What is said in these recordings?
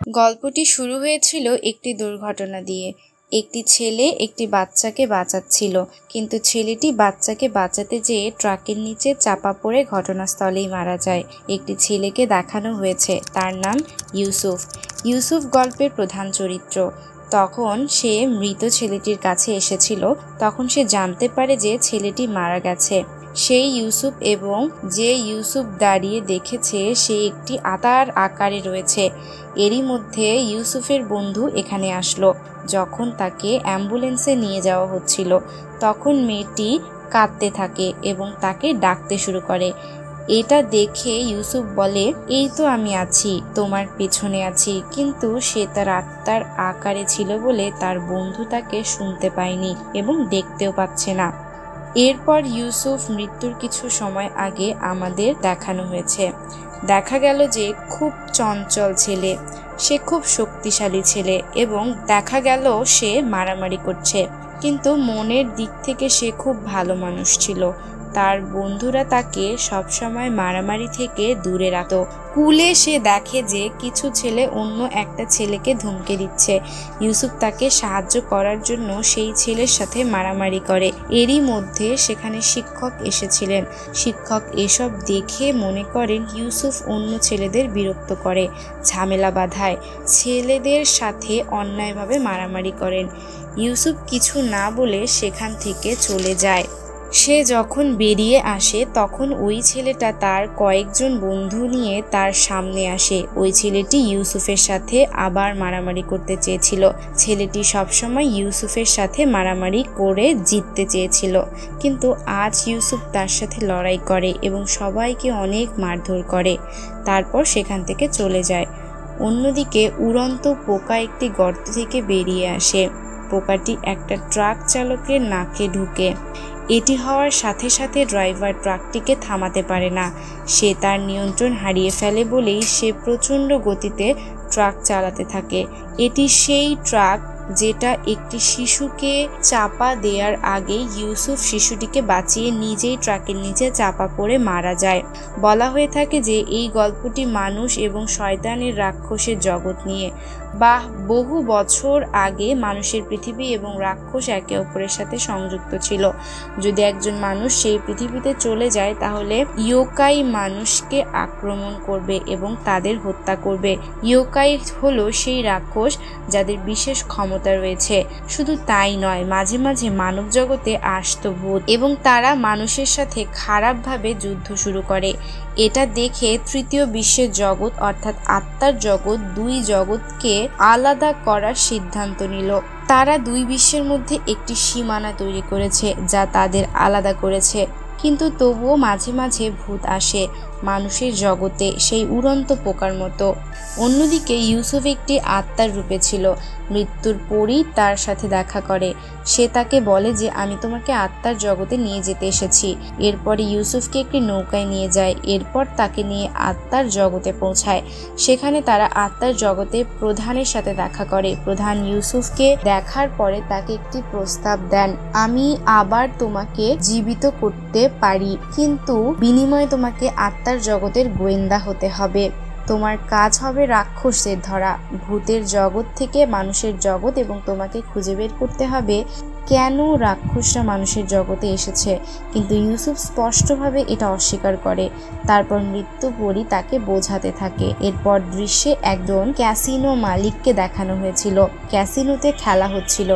গল্পটি শুরু হয়েছিল একটি দুর্ঘটনা দিয়ে। একটি ছেলে একটি বাচ্চাকে বাঁচাচ্ছিল, কিন্তু ছেলেটি বাচ্চাকে বাঁচাতে যেয়ে ট্রাকের নিচে চাপা পড়ে ঘটনাস্থলেই মারা যায়। একটি ছেলেকে দেখানো হয়েছে, তার নাম ইউসুফ। ইউসুফ গল্পের প্রধান চরিত্র। তখন সে মৃত ছেলেটির কাছে এসেছিল। তখন সে জানতে পারে যে ছেলেটি মারা গেছে। সেই ইউসুফ এবং যে ইউসুফ দাঁড়িয়ে দেখেছে সে একটি আত্মার আকারে রয়েছে। এরই মধ্যে ইউসুফের বন্ধু এখানে আসলো। যখন তাকে অ্যাম্বুলেন্সে নিয়ে যাওয়া হচ্ছিল, তখন মেয়েটি কাঁদতে থাকে এবং তাকে ডাকতে শুরু করে। এটা দেখে ইউসুফ বলে, এই তো আমি আছি, তোমার পেছনে আছি। কিন্তু সে তার আত্মার আকারে ছিল বলে তার বন্ধু তাকে শুনতে পায়নি এবং দেখতেও পাচ্ছে না। এরপর ইউসুফ মৃত্যুর কিছু সময় আগে আমাদের দেখানো হয়েছে। দেখা গেল যে খুব চঞ্চল ছেলে, সে খুব শক্তিশালী ছেলে এবং দেখা গেল সে মারামারি করছে, কিন্তু মনের দিক থেকে সে খুব ভালো মানুষ ছিল। তার বন্ধুরা তাকে সবসময় মারামারি থেকে দূরে রাখত। স্কুলে সে দেখে যে কিছু ছেলে অন্য একটা ছেলেকে ধমকে দিচ্ছে। ইউসুফ তাকে সাহায্য করার জন্য সেই ছেলের সাথে মারামারি করে। এরই মধ্যে সেখানে শিক্ষক এসেছিলেন। শিক্ষক এসব দেখে মনে করেন ইউসুফ অন্য ছেলেদের বিরক্ত করে, ঝামেলা বাঁধায়, ছেলেদের সাথে অন্যায়ভাবে মারামারি করেন। ইউসুফ কিছু না বলে সেখান থেকে চলে যায়। সে যখন বেরিয়ে আসে তখন ওই ছেলেটা তার কয়েকজন বন্ধু নিয়ে তার সামনে আসে। ওই ছেলেটি ইউসুফের সাথে আবার মারামারি করতে চেয়েছিল। ছেলেটি সবসময় ইউসুফের সাথে মারামারি করে জিততে চেয়েছিল, কিন্তু আজ ইউসুফ তার সাথে লড়াই করে এবং সবাইকে অনেক মারধর করে। তারপর সেখান থেকে চলে যায়। অন্যদিকে উড়ন্ত পোকা একটি গর্ত থেকে বেরিয়ে আসে। পোকাটি একটা ট্রাক চালকের নাকে ঢুকে। এটি হওয়ার সাথে সাথে ড্রাইভার ট্রাকটিকে থামাতে পারে না। সে তার নিয়ন্ত্রণ হারিয়ে ফেলে বলেই সে প্রচণ্ড গতিতে ট্রাক চালাতে থাকে। এটি সেই ট্রাক যেটা একটি শিশুকে চাপা দেওয়ার আগে ইউসুফ শিশুটিকে বাঁচিয়ে নিজেই ট্রাকের নিচে চাপা পড়ে মারা যায়। বলা হয়ে থাকে যে এই গল্পটি মানুষ এবং শয়তানের রাক্ষসের জগৎ নিয়ে। বহু বছর আগে মানুষের পৃথিবী এবং রাক্ষস একে অপরের সাথে সংযুক্ত ছিল। যদি একজন মানুষ সেই পৃথিবীতে চলে যায় তাহলে ইয়োকাই মানুষকে আক্রমণ করবে এবং তাদের হত্যা করবে। ইয়োকাই হলো সেই রাক্ষস যাদের বিশেষ ক্ষমতা রয়েছে। শুধু তাই নয়, মাঝে মাঝে মানব জগতে আসত ভূত এবং তারা মানুষের সাথে খারাপভাবে যুদ্ধ শুরু করে। এটা দেখে তৃতীয় বিশ্বের জগৎ অর্থাৎ আত্মার জগৎ দুই জগৎকে আলাদা করার সিদ্ধান্ত নিল। তারা দুই বিশ্বের মধ্যে একটি সীমানা তৈরি করেছে যা তাদের আলাদা করেছে। কিন্তু তবুও মাঝে মাঝে ভূত আসে মানুষের জগতে, সেই উড়ন্ত পোকার মতো। অন্যদিকে ইউসুফ একটি আত্মার রূপে ছিল। মৃত্যুর পরই তার সাথে দেখা করে। সে তাকে বলে যে আমি তোমাকে আত্মার জগতে নিয়ে যেতে এসেছি। এরপরে ইউসুফকে একটি নৌকায় নিয়ে যায়। এরপর তাকে নিয়ে আত্মার জগতে পৌঁছায়। সেখানে তারা আত্মার জগতে প্রধানের সাথে দেখা করে। প্রধান ইউসুফকে দেখার পরে তাকে একটি প্রস্তাব দেন, আমি আবার তোমাকে জীবিত করতে পারি, কিন্তু বিনিময়ে তোমাকে আত্মার জগতের গোয়েন্দা হতে হবে। তোমার কাজ হবে রাক্ষসদের ধরা, ভূতের জগৎ থেকে মানুষের জগৎ, এবং তোমাকে খুঁজে বের করতে হবে কেন রাক্ষসরা মানুষের জগতে এসেছে। কিন্তু ইউসুফ স্পষ্টভাবে এটা অস্বীকার করে। তারপর মৃত্যু পরই তাকে বোঝাতে থাকে। এরপর দৃশ্যে একজন ক্যাসিনো মালিককে দেখানো হয়েছিল। ক্যাসিনোতে খেলা হচ্ছিল।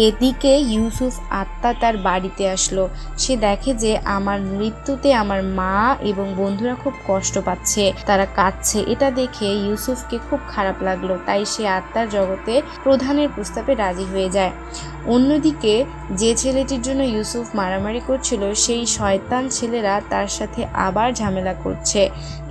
এদিকে ইউসুফ আত্মা তার বাড়িতে আসলো। সে দেখে যে আমার মৃত্যুতে আমার মা এবং বন্ধুরা খুব কষ্ট পাচ্ছে, তারা কাঁদছে। এটা দেখে ইউসুফকে খুব খারাপ লাগলো, তাই সে আত্মার জগতে প্রধানের প্রস্তাবে রাজি হয়ে যায়। অন্যদিকে যে ছেলেটির জন্য ইউসুফ মারামারি করছিল সেই শয়তান ছেলেরা তার সাথে আবার ঝামেলা করছে,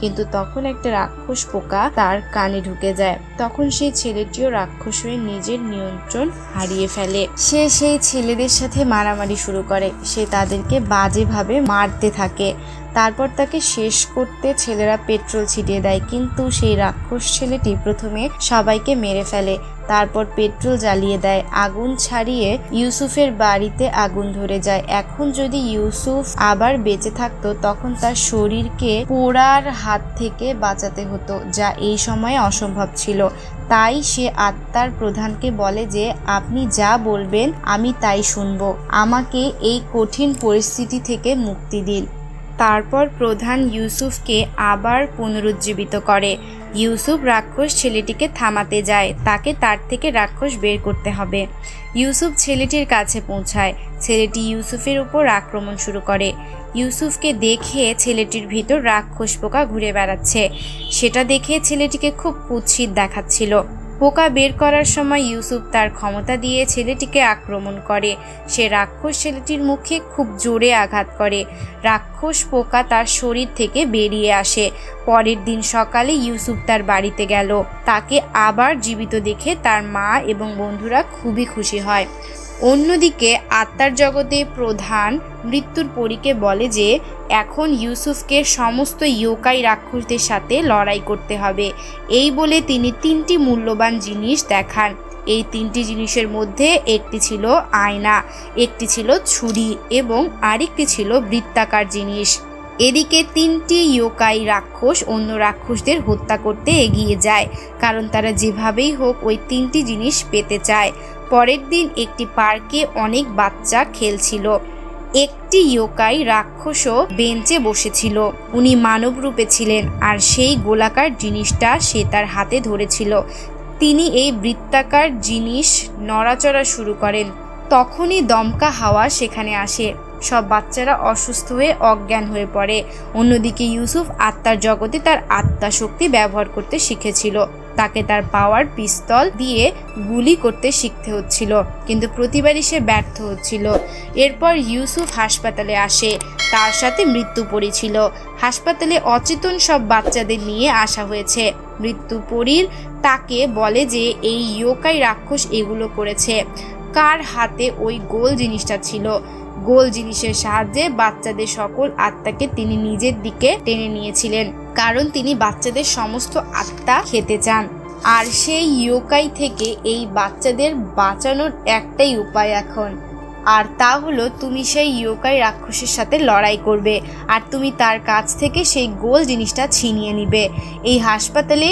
কিন্তু তখন একটা রাক্ষস পোকা তার কানে ঢুকে যায়। তখন সেই ছেলেটিও রাক্ষস হয়ে নিজের নিয়ন্ত্রণ হারিয়ে ফেলে। সে সেই ছেলেদের সাথে মারামারি শুরু করে। সে তাদেরকে বাজেভাবে মারতে থাকে। তারপর তাকে শেষ করতে ছেলেরা পেট্রোল ছিটিয়ে দেয়, কিন্তু সেই রাক্ষস ছেলেটি প্রথমে সবাইকে মেরে ফেলে, তারপর পেট্রোল জ্বালিয়ে দেয়। আগুন ছাড়িয়ে ইউসুফের বাড়িতে আগুন ধরে যায়। এখন যদি ইউসুফ আবার বেঁচে থাকতো তখন তার শরীরকে পোড়ার হাত থেকে বাঁচাতে হতো, যা এই সময়ে অসম্ভব ছিল। তাই সে আত্মার প্রধানকে বলে যে আপনি যা বলবেন আমি তাই শুনবো, আমাকে এই কঠিন পরিস্থিতি থেকে মুক্তি দিন। তারপর প্রধান ইউসুফকে আবার পুনরুজ্জীবিত করে। ইউসুফ রাক্ষস ছেলেটিকে থামাতে যায়, তাকে তার থেকে রাক্ষস বের করতে হবে। ইউসুফ ছেলেটির কাছে পৌঁছায়। ছেলেটি ইউসুফের উপর আক্রমণ শুরু করে। ইউসুফকে দেখে ছেলেটির ভিতর রাক্ষস পোকা ঘুরে বেড়াচ্ছে। সেটা দেখে ছেলেটিকে খুব কুৎসিত দেখাচ্ছিল। পোকা বের করার সময় ইউসুফ তার ক্ষমতা দিয়ে ছেলেটিকে আক্রমণ করে। সে রাক্ষস ছেলেটির মুখে খুব জোরে আঘাত করে। রাক্ষস পোকা তার শরীর থেকে বেরিয়ে আসে। পরের দিন সকালে ইউসুফ তার বাড়িতে গেল। তাকে আবার জীবিত দেখে তার মা এবং বন্ধুরা খুবই খুশি হয়। অন্যদিকে আত্মার জগতে প্রধান মৃত্যুর পরীকে বলে যে এখন ইউসুফকে সমস্ত ইয়োকাই রাক্ষসদের সাথে লড়াই করতে হবে। এই বলে তিনি 3টি মূল্যবান জিনিস দেখান। এই 3টি জিনিসের মধ্যে একটি ছিল আয়না, একটি ছিল ছুরি এবং আরেকটি ছিল বৃত্তাকার জিনিস। এদিকে 3টি ইয়োকাই রাক্ষস অন্য রাক্ষসদের হত্যা করতে এগিয়ে যায়, কারণ তারা যেভাবেই হোক ওই 3টি জিনিস পেতে চায়। পরের দিন একটি পার্কে অনেক বাচ্চা খেলছিল। একটি ইয়োকাই রাক্ষসও বেঞ্চে বসেছিল। উনি মানব রূপে ছিলেন আর সেই গোলাকার জিনিসটা সে তার হাতে ধরেছিল। তিনি এই বৃত্তাকার জিনিস নড়াচড়া শুরু করেন। তখনই দমকা হাওয়া সেখানে আসে। সব বাচ্চারা অসুস্থ হয়ে অজ্ঞান হয়ে পড়ে। অন্যদিকে ইউসুফ আত্মার জগতে তার আত্মা শক্তি ব্যবহার করতে শিখেছিল। তাকে তার পাওয়ার পিস্তল দিয়ে গুলি করতে শিখতে হচ্ছিল, কিন্তু প্রতিবারই সে ব্যর্থ হচ্ছিল। এরপর ইউসুফ হাসপাতালে আসে। তার সাথে মৃত্যু পরী ছিল। হাসপাতালে অচেতন সব বাচ্চাদের নিয়ে আসা হয়েছে। মৃত্যু পরীর তাকে বলে যে এই ইয়োকাই রাক্ষস এগুলো করেছে। কার হাতে ওই গোল জিনিসটা ছিল? গোল জিনিসের সাহায্যে বাচ্চাদের সকল আত্মাকে তিনি নিজের দিকে টেনে নিয়েছিলেন, কারণ তিনি বাচ্চাদের সমস্ত আত্মা খেতে চান। আর সেই ইয়োকাই থেকে এই বাচ্চাদের বাঁচানোর একটাই উপায় এখন, আর তা হলো তুমি সেই ইয়োকাই রাক্ষসের সাথে লড়াই করবে আর তুমি তার কাছ থেকে সেই গোল জিনিসটা ছিনিয়ে নিবে। এই হাসপাতালে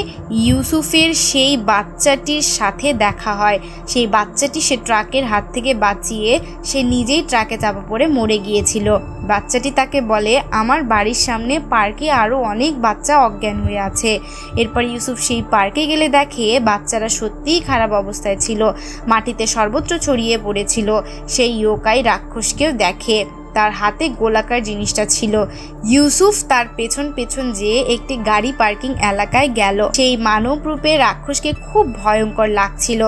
ইউসুফের সেই বাচ্চাটির সাথে দেখা হয়। সেই বাচ্চাটি সে ট্রাকের হাত থেকে বাঁচিয়ে সে নিজেই ট্রাকে চাপা পড়ে মরে গিয়েছিল। বাচ্চাটি তাকে বলে আমার বাড়ির সামনে পার্কে আরও অনেক বাচ্চা অজ্ঞান হয়ে আছে। এরপর ইউসুফ সেই পার্কে গেলে দেখে বাচ্চারা সত্যিই খারাপ অবস্থায় ছিল, মাটিতে সর্বত্র ছড়িয়ে পড়েছিল। সেই ইয়োকাই রাক্ষসকেও দেখে, তার হাতে গোলাকার জিনিসটা ছিল। ইউসুফ তার পেছন পেছন যেয়ে একটি গাড়ি পার্কিং এলাকায় গেল। সেই মানব রূপে রাক্ষসকে খুব ভয়ঙ্কর লাগছিল।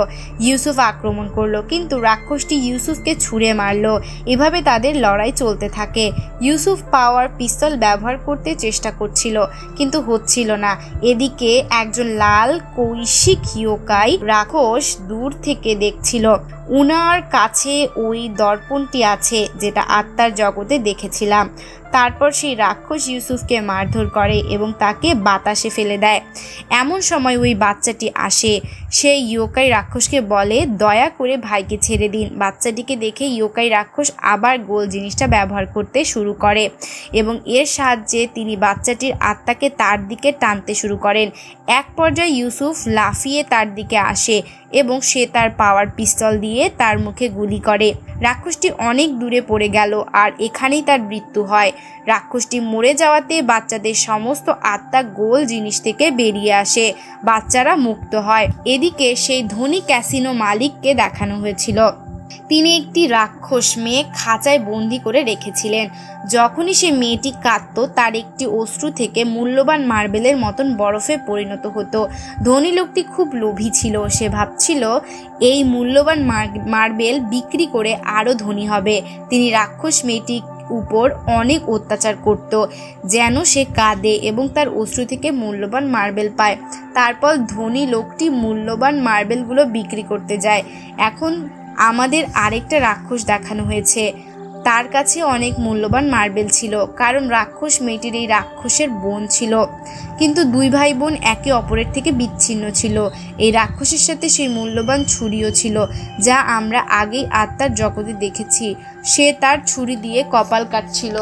ইউসুফ আক্রমণ করলো, কিন্তু রাক্ষসটি ইউসুফকে ছুঁড়ে মারলো। এভাবে তাদের লড়াই চলতে থাকে। ইউসুফ পাওয়ার পিস্তল ব্যবহার করতে চেষ্টা করছিল, কিন্তু হচ্ছিল না। এদিকে একজন লাল কৈশিক ইয়োকাই রাক্ষস দূর থেকে দেখছিল। উনার কাছে ওই দর্পণটি আছে যেটা আত্মার জগতে দেখেছিলাম। তারপর সেই রাক্ষস ইউসুফকে মারধর করে এবং তাকে বাতাসে ফেলে দেয়। এমন সময় ওই বাচ্চাটি আসে। সেই ইয়োকাই রাক্ষসকে বলে দয়া করে ভাইকে ছেড়ে দিন। বাচ্চাটিকে দেখে ইয়োকাই রাক্ষস আবার গোল জিনিসটা ব্যবহার করতে শুরু করে এবং এর সাহায্যে তিনি বাচ্চাটির আত্মাকে তার দিকে টানতে শুরু করেন। এক পর্যায়ে ইউসুফ লাফিয়ে তার দিকে আসে এবং সে তার পাওয়ার পিস্তল দিয়ে তার মুখে গুলি করে। রাক্ষসটি অনেক দূরে পড়ে গেল আর এখানেই তার মৃত্যু হয়। রাক্ষসটি মরে যাওয়াতে বাচ্চাদের সমস্ত আত্মা গোল জিনিস থেকে বেরিয়ে আসে। বাচ্চারা মুক্ত হয়। এদিকে সেই ধনী ক্যাসিনো মালিককে দেখানো হয়েছিল। তিনি একটি রাক্ষস মেয়ে খাঁচায় বন্দি করে রেখেছিলেন। যখনই সে মেয়েটি কাঁদত তার একটি অশ্রু থেকে মূল্যবান মার্বেলের মতন বরফে পরিণত হতো। ধনী লোকটি খুব লোভী ছিল। সে ভাবছিল এই মূল্যবান মার্বেল বিক্রি করে আরও ধনী হবে। তিনি রাক্ষস মেয়েটি উপর অনেক অত্যাচার করত যেন সে কাঁদে এবং তার অশ্রু থেকে মূল্যবান মার্বেল পায়। তারপর ধনী লোকটি মূল্যবান মার্বেলগুলো বিক্রি করতে যায়। এখন আমাদের আরেকটা রাক্ষস দেখানো হয়েছে। তার কাছে অনেক মূল্যবান মার্বেল ছিল, কারণ রাক্ষস মেয়েটির এই রাক্ষসের বোন ছিল। কিন্তু দুই ভাই বোন একে অপরের থেকে বিচ্ছিন্ন ছিল। এই রাক্ষসের সাথে সেই মূল্যবান ছুরিও ছিল, যা আমরা আগেই আত্মার জগতে দেখেছি। সে তার ছুরি দিয়ে কপাল কাটছিল।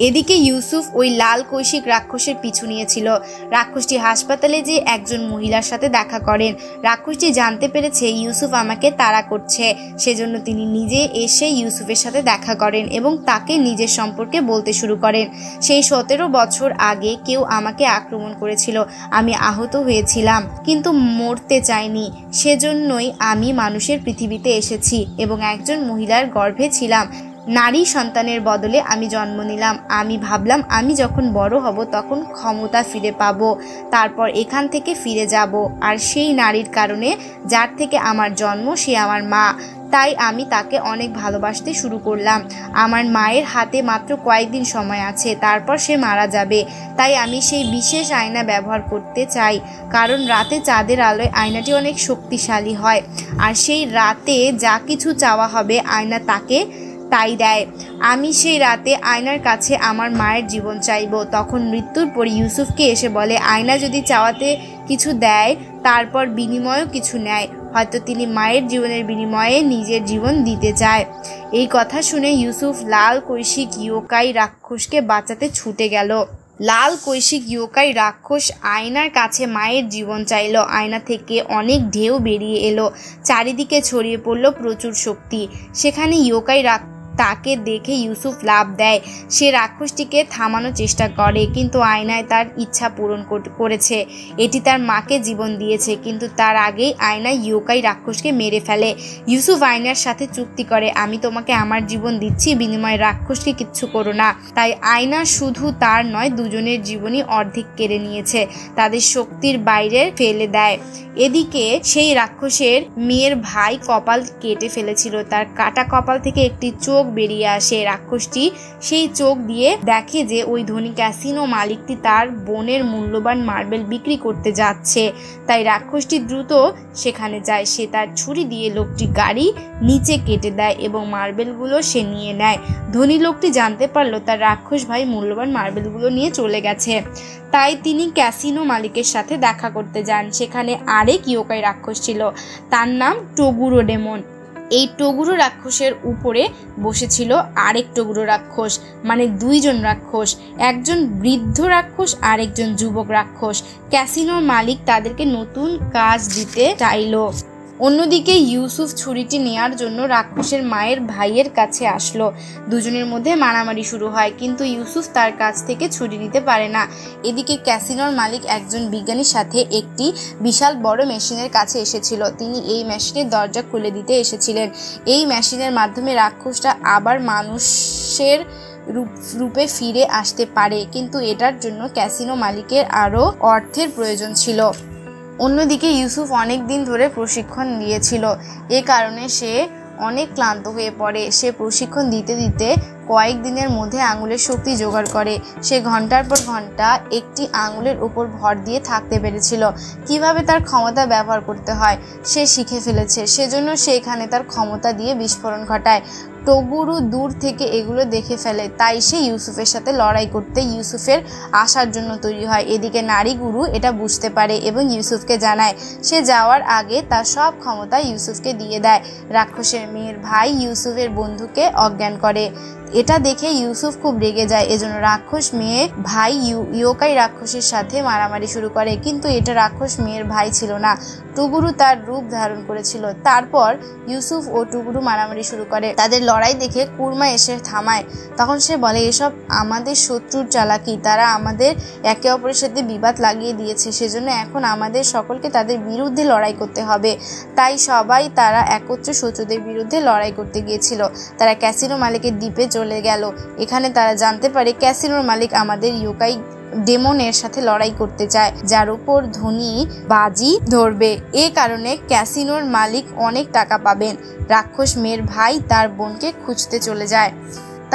এদিকে ইউসুফ ওই লাল কৈশিক রাক্ষসের পিছু নিয়েছিল। রাক্ষসটি হাসপাতালে যে একজন মহিলার সাথে দেখা করেন। রাক্ষসটি জানতে পেরেছে ইউসুফ আমাকে তাড়া করছে, সেজন্য তিনি নিজে এসে ইউসুফের সাথে দেখা করেন এবং তাকে নিজের সম্পর্কে বলতে শুরু করেন। সেই 17 বছর আগে কেউ আমাকে আক্রমণ করেছিল, আমি আহত হয়েছিলাম, কিন্তু মরতে চাইনি। সেজন্যই আমি মানুষের পৃথিবীতে এসেছি এবং একজন মহিলার গর্ভে ছিলাম। নারী সন্তানের বদলে আমি জন্ম নিলাম। আমি ভাবলাম আমি যখন বড় হব তখন ক্ষমতা ফিরে পাবো, তারপর এখান থেকে ফিরে যাব। আর সেই নারীর কারণে যার থেকে আমার জন্ম সে আমার মা, তাই আমি তাকে অনেক ভালোবাসতে শুরু করলাম। আমার মায়ের হাতে মাত্র কয়েকদিন সময় আছে, তারপর সে মারা যাবে। তাই আমি সেই বিশেষ আয়না ব্যবহার করতে চাই, কারণ রাতে চাঁদের আলোয় আয়নাটি অনেক শক্তিশালী হয়। আর সেই রাতে যা কিছু চাওয়া হবে আয়না তাকে তাই দেয়। আমি সেই রাতে আয়নার কাছে আমার মায়ের জীবন চাইব। তখন মৃত্যুর পর ইউসুফকে এসে বলে, আয়না যদি চাওয়াতে কিছু দেয় তারপর বিনিময়েও কিছু নেয়, হয়তো তিনি মায়ের জীবনের বিনিময়ে নিজের জীবন দিতে চায়। এই কথা শুনে ইউসুফ লাল কৈশিক ইয়োকাই রাক্ষসকে বাঁচাতে ছুটে গেল। লাল কৈশিক ইয়োকাই রাক্ষস আয়নার কাছে মায়ের জীবন চাইল। আয়না থেকে অনেক ঢেউ বেরিয়ে এলো, চারিদিকে ছড়িয়ে পড়ল প্রচুর শক্তি। সেখানে ইয়োকাই তাকে দেখে ইউসুফ লাফ দেয়। সে রাক্ষসটিকে থামানোর চেষ্টা করে, কিন্তু আয়নায় তার ইচ্ছা পূরণ করেছে। এটি তার মাকে জীবন দিয়েছে, কিন্তু তার আগেই আয়না ইয়োকাই রাক্ষসকে মেরে ফেলে। ইউসুফ আয়নার সাথে চুক্তি করে, আমি তোমাকে আমার জীবন দিচ্ছি, বিনিময়ে রাক্ষসকে কিচ্ছু করো না। তাই আয়না শুধু তার নয়, দুজনের জীবনই অর্ধেক কেড়ে নিয়েছে, তাদের শক্তির বাইরে ফেলে দেয়। এদিকে সেই রাক্ষসের মেয়ের ভাই কপাল কেটে ফেলেছিল। তার কাটা কপাল থেকে একটি চোখ বেরিয়ে আসে। রাক্ষসটি সেই চোখ দিয়ে দেখে যে ওই ধনী ক্যাসিনো মালিকটি তার বোনের মূল্যবান মার্বেল বিক্রি করতে যাচ্ছে। তাই রাক্ষসটি দ্রুত সেখানে যায়। সে তার ছুরি দিয়ে লোকটি গাড়ি নিচে কেটে দেয় এবং মার্বেলগুলো সে নিয়ে নেয়। ধনী লোকটি জানতে পারলো তার রাক্ষস ভাই মূল্যবান মার্বেলগুলো নিয়ে চলে গেছে। তাই তিনি ক্যাসিনো মালিকের সাথে দেখা করতে যান। সেখানে আরেক ইয়োকাই রাক্ষস ছিল, তার নাম টগুরো ডেমন। এই টগুরো রাক্ষসের উপরে বসেছিল আরেক টগুরো রাক্ষস, মানে দুইজন রাক্ষস, একজন বৃদ্ধ রাক্ষস আর একজন যুবক রাক্ষস। ক্যাসিনোর মালিক তাদেরকে নতুন কাজ দিতে চাইলো। অন্যদিকে ইউসুফ ছুরিটি নেয়ার জন্য রাক্ষসের মায়ের ভাইয়ের কাছে আসলো। দুজনের মধ্যে মারামারি শুরু হয়, কিন্তু ইউসুফ তার কাছ থেকে ছুরি নিতে পারে না। এদিকে ক্যাসিনোর মালিক একজন বিজ্ঞানীর সাথে একটি বিশাল বড় মেশিনের কাছে এসেছিল। তিনি এই মেশিনের দরজা খুলে দিতে এসেছিলেন। এই মেশিনের মাধ্যমে রাক্ষসটা আবার মানুষের রূপে ফিরে আসতে পারে, কিন্তু এটার জন্য ক্যাসিনো মালিকের আরও অর্থের প্রয়োজন ছিল। অন্যদিকে ইউসুফ অনেক দিন ধরে প্রশিক্ষণ নিয়েছিল, এ কারণে সে অনেক ক্লান্ত হয়ে পড়ে। সে প্রশিক্ষণ দিতে দিতে কয়েকদিনের মধ্যে আঙুলের শক্তি জোগাড় করে। সে ঘন্টার পর ঘন্টা একটি আঙুলের উপর ভর দিয়ে থাকতে পেরেছিল। কিভাবে তার ক্ষমতা ব্যবহার করতে হয় সে শিখে ফেলেছে, সেজন্য সে এখানে তার ক্ষমতা দিয়ে বিস্ফোরণ ঘটায়। টগুরু দূর থেকে এগুলো দেখে ফেলে, তাই সে ইউসুফের সাথে লড়াই করতে ইউসুফের আসার জন্য তৈরি হয়। এদিকে নারী গুরু এটা বুঝতে পারে এবং ইউসুফকে জানায়। সে যাওয়ার আগে তার সব ক্ষমতা ইউসুফকে দিয়ে দেয়। রাক্ষসের মেয়ের ভাই ইউসুফের বন্ধুকে অজ্ঞান করে। এটা দেখে ইউসুফ খুব রেগে যায়। এজন্য রাক্ষস মেয়ে ভাই ইয়োকাই রাক্ষসের সাথে মারামারি শুরু করে, কিন্তু এটা রাক্ষস মেয়ের ভাই ছিল না, টুগুরু তার রূপ ধারণ করেছিল। তারপর ইউসুফ ও টুগুরু মারামারি শুরু করে। তাদের লড়াই দেখে কুরমা এসে থামায়। তখন সে বলে, এসব আমাদের শত্রুর চালাকি, তারা আমাদের একে অপরের সাথে বিবাদ লাগিয়ে দিয়েছে, সেজন্য এখন আমাদের সকলকে তাদের বিরুদ্ধে লড়াই করতে হবে। তাই সবাই তারা একত্রে শত্রুদের বিরুদ্ধে লড়াই করতে গিয়েছিল। তারা ক্যাসিনো মালিকের দ্বীপে চলে গেল। এখানে তারা জানতে পারে ক্যাসিনোর মালিক আমাদের ইয়োকাই ডেমনের সাথে লড়াই করতে চায়, যার উপর ধনী বাজি ধরবে। এ কারণে ক্যাসিনোর মালিক অনেক টাকা পাবেন। রাক্ষস মেয়ের ভাই তার বোনকে খুঁজতে চলে যায়।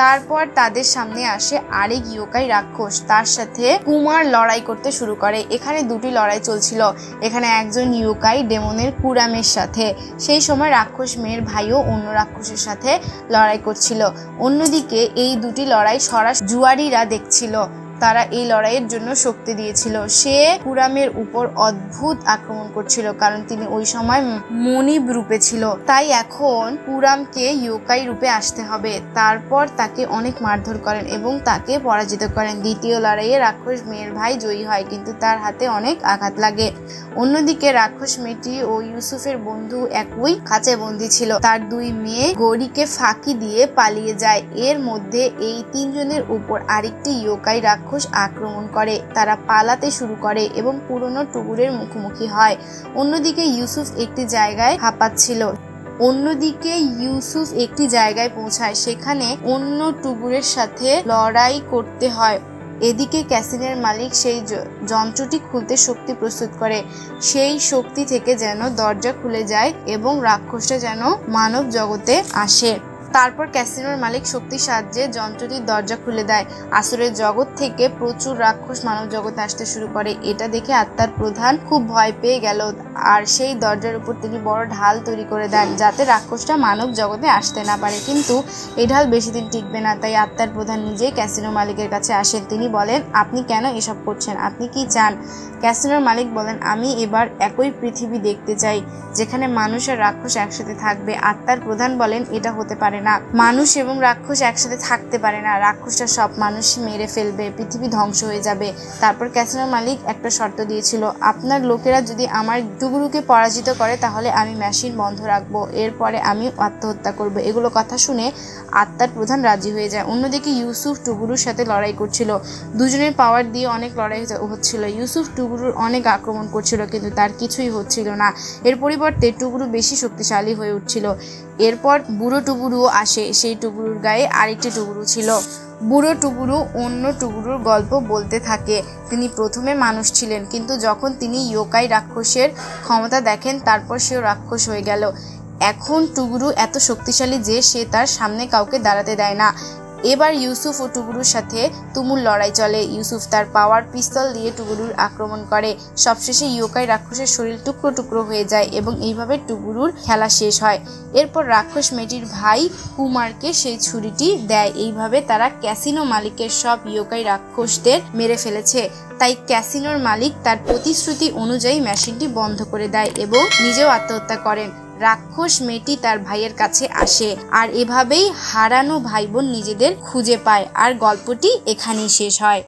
তারপর তাদের সামনে আসে আরেক ইয়োকাই রাক্ষস, তার সাথে কুমার লড়াই করতে শুরু করে। এখানে দুটি লড়াই চলছিল, এখানে একজন ইয়োকাই ডেমনের কুরামের সাথে। সেই সময় রাক্ষস মেয়ের ভাইও অন্য রাক্ষসের সাথে লড়াই করছিল। অন্যদিকে এই দুটি লড়াই সরাসরি জুয়ারিরা দেখছিল, তারা এই লড়াইয়ের জন্য শক্তি দিয়েছিল। সে কুরামের উপর অদ্ভুত আক্রমণ করছিল, কারণ তিনি ওই সময় মনিব রূপে ছিল। তাই এখন কুরামকে ইয়োকাই রূপে আসতে হবে। তারপর তাকে অনেক মারধর করেন এবং তাকে পরাজিত করেন। দ্বিতীয় লড়াইয়ে রাক্ষস মেয়ের ভাই জয়ী হয়, কিন্তু তার হাতে অনেক আঘাত লাগে। অন্যদিকে রাক্ষস মেয়েটি ও ইউসুফের বন্ধু একই খাঁচে বন্দী ছিল। তার দুই মেয়ে গৌরীকে ফাঁকি দিয়ে পালিয়ে যায়। এর মধ্যে এই তিনজনের উপর আরেকটি ইয়োকাই রাক্ষস আক্রমণ করে। তারা পালাতে শুরু করে এবং পুরনো টুগুরের মুখোমুখি হয়। অন্যদিকে ইউসুফ একটি জায়গায় পৌঁছায়, সেখানে অন্য টুগুরের সাথে লড়াই করতে হয়। এদিকে ক্যাসিনের মালিক সেই যন্ত্রটি খুলতে শক্তি প্রস্তুত করে। সেই শক্তি থেকে যেন দরজা খুলে যায় এবং রাক্ষসটা যেন মানব জগতে আসে। তারপর ক্যাসিনোর মালিক শক্তির সাহায্যে যন্ত্রটির দরজা খুলে দেয়। আসরের জগৎ থেকে প্রচুর রাক্ষস মানব জগতে আসতে শুরু করে। এটা দেখে আত্মার প্রধান খুব ভয় পেয়ে গেল, আর সেই দরজার উপর তিনি বড় ঢাল তৈরি করে দেন, যাতে রাক্ষসটা মানব জগতে আসতে না পারে। কিন্তু এই ঢাল বেশি দিন টিকবে না, তাই আত্মার প্রধান নিজেই ক্যাসিনো মালিকের কাছে আসেন। তিনি বলেন, আপনি কেন এসব করছেন, আপনি কি চান? ক্যাসিনোর মালিক বলেন, আমি এবার একই পৃথিবী দেখতে চাই, যেখানে মানুষ আর রাক্ষস একসাথে থাকবে। আত্মার প্রধান বলেন, এটা হতে পারে না, মানুষ এবং রাক্ষস একসাথে থাকতে পারে না। রাক্ষসটা সব মানুষই মেরে ফেলবে, পৃথিবী ধ্বংস হয়ে যাবে। তারপর ক্যাসিনোর মালিক একটা শর্ত দিয়েছিল, আপনার লোকেরা যদি আমার টুগুরুকে পরাজিত করে তাহলে আমি মেশিন বন্ধ রাখবো, এরপরে আমি আত্মহত্যা করব। এগুলো কথা শুনে আত্মার প্রধান রাজি হয়ে যায়। অন্যদিকে ইউসুফ টুগুরুর সাথে লড়াই করছিল। দুজনের পাওয়ার দিয়ে অনেক লড়াই হচ্ছিল। ইউসুফ টুগুরুর অনেক আক্রমণ করছিল, কিন্তু তার কিছুই হচ্ছিল না। এর পরিবর্তে টুগুরু বেশি শক্তিশালী হয়ে উঠছিল। এরপর বুড়ো টুগুরুও আসে। সেই টুগুরুর গায়ে আরেকটি টুগুরু ছিল। বুড়ো টুগুরু অন্য টুগুরুর গল্প বলতে থাকে। তিনি প্রথমে মানুষ ছিলেন, কিন্তু যখন তিনি ইয়োকাই রাক্ষসের ক্ষমতা দেখেন, তারপর সেও রাক্ষস হয়ে গেল। এখন টুগুরু এত শক্তিশালী যে সে তার সামনে কাউকে দাঁড়াতে দেয় না। এবার ইউসুফ ও টুগুরুর সাথে তুমুল লড়াই চলে। ইউসুফ তার পাওয়ার পিস্তল দিয়ে টুগুরুর আক্রমণ করে। সবশেষে ইয়োকাই রাক্ষসের শরীর টুকরো টুকরো হয়ে যায় এবং এইভাবে টুগুরুর খেলা শেষ হয়। এরপর রাক্ষস মেয়েটির ভাই কুমারকে সেই ছুরিটি দেয়। এইভাবে তারা ক্যাসিনো মালিকের সব ইয়োকাই রাক্ষসদের মেরে ফেলেছে। তাই ক্যাসিনোর মালিক তার প্রতিশ্রুতি অনুযায়ী মেশিনটি বন্ধ করে দেয় এবং নিজেও আত্মহত্যা করেন। রাক্ষস মেয়েটি তার ভাইয়ের কাছে আসে, আর এভাবেই হারানো ভাই বোন নিজেদের খুঁজে পায়। আর গল্পটি এখানেই শেষ হয়।